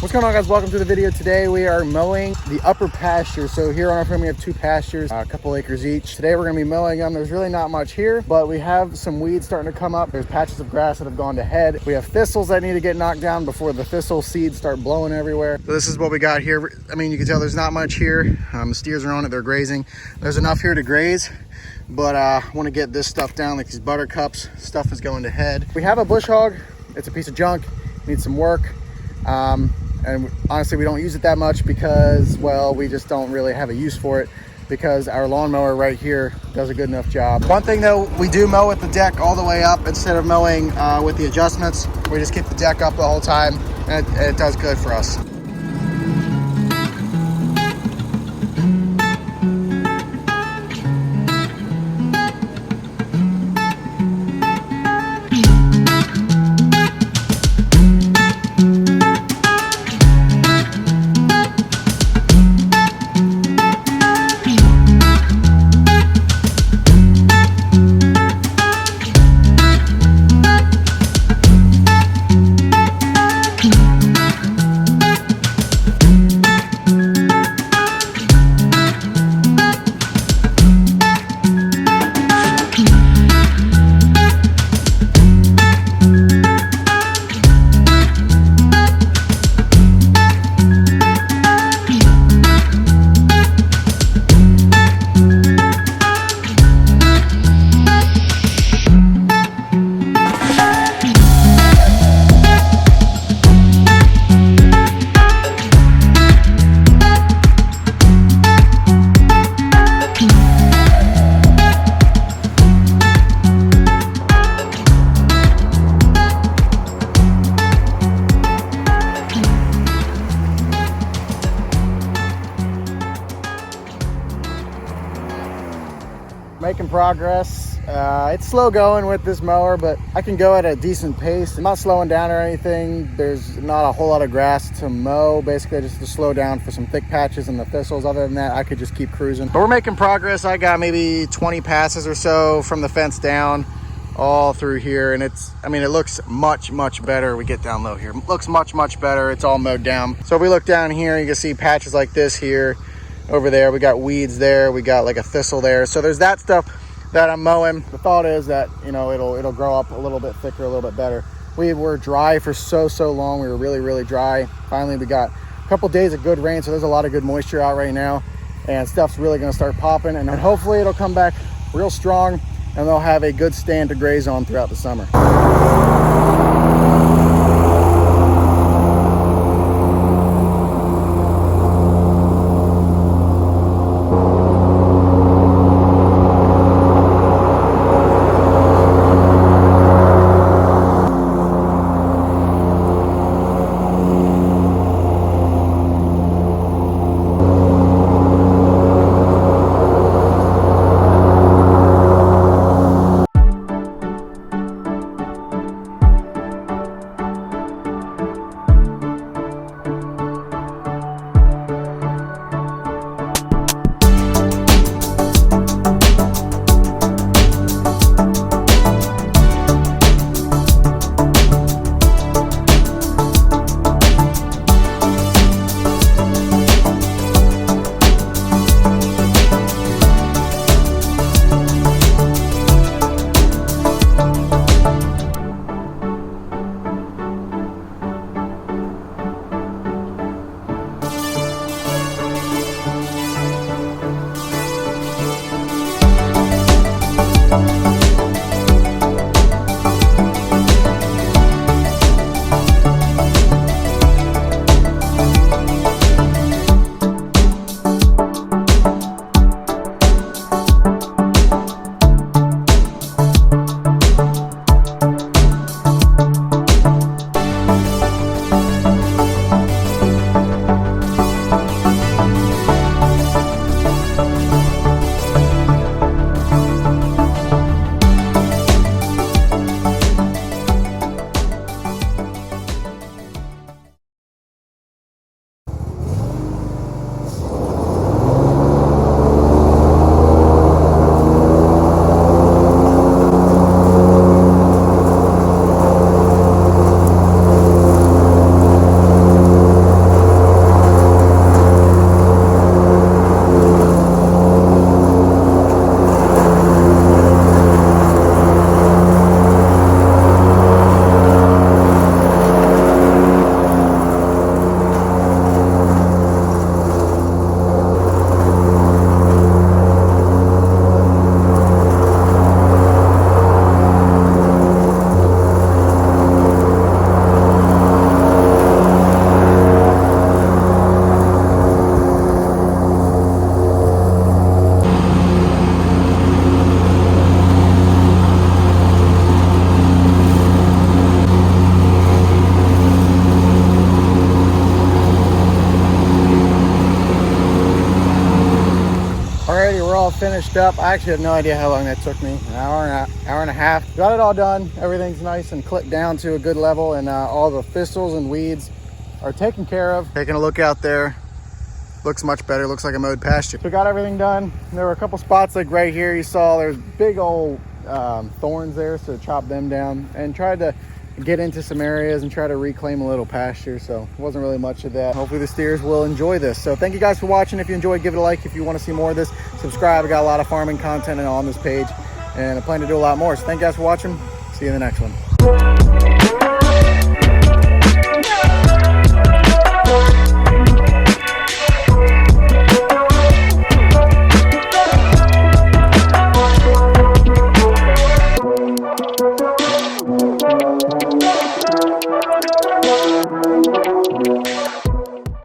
What's going on, guys? Welcome to the video. Today we are mowing the upper pasture. So here on our farm we have two pastures, a couple acres each. Today we're going to be mowing them. There's really not much here, but we have some weeds starting to come up. There's patches of grass that have gone to head. We have thistles that need to get knocked down before the thistle seeds start blowing everywhere. So this is what we got here. I mean, you can tell there's not much here. The steers are on it, they're grazing. There's enough here to graze, but I want to get this stuff down, like these buttercups. Stuff is going to head. We have a bush hog. It's a piece of junk, needs some work. And honestly, we don't use it that much because, well, we just don't really have a use for it because our lawnmower right here does a good enough job. One thing though, we do mow with the deck all the way up instead of mowing with the adjustments. We just keep the deck up the whole time, and it does good for us. Making progress. It's slow going with this mower, but I can go at a decent pace. I'm not slowing down or anything. There's not a whole lot of grass to mow, basically just to slow down for some thick patches and the thistles. Other than that, I could just keep cruising. But we're making progress. I got maybe 20 passes or so from the fence down all through here, and I mean, it looks much better. We get down low here. It looks much better. It's all mowed down. So if we look down here, you can see patches like this here. Over there we got weeds there, we got like a thistle there, so there's that stuff that I'm mowing. The thought is that, you know, it'll grow up a little bit thicker, a little bit better. We were dry for so long. We were really dry. Finally we got a couple days of good rain, so there's a lot of good moisture out right now, and stuff's really going to start popping, and then hopefully it'll come back real strong and they'll have a good stand to graze on throughout the summer. finished up. I actually have no idea how long that took me. An hour and a half. Got it all done. Everything's nice and clipped down to a good level, and all the thistles and weeds are taken care of. Taking a look out there. Looks much better. Looks like a mowed pasture. So got everything done. There were a couple spots like right here. You saw there's big old thorns there, so chop them down and tried to get into some areas and try to reclaim a little pasture. So it wasn't really much of that. Hopefully the steers will enjoy this. So thank you guys for watching. If you enjoyed, give it a like. If you want to see more of this, subscribe. I got a lot of farming content on this page, and I plan to do a lot more. So thank you guys for watching. See you in the next one.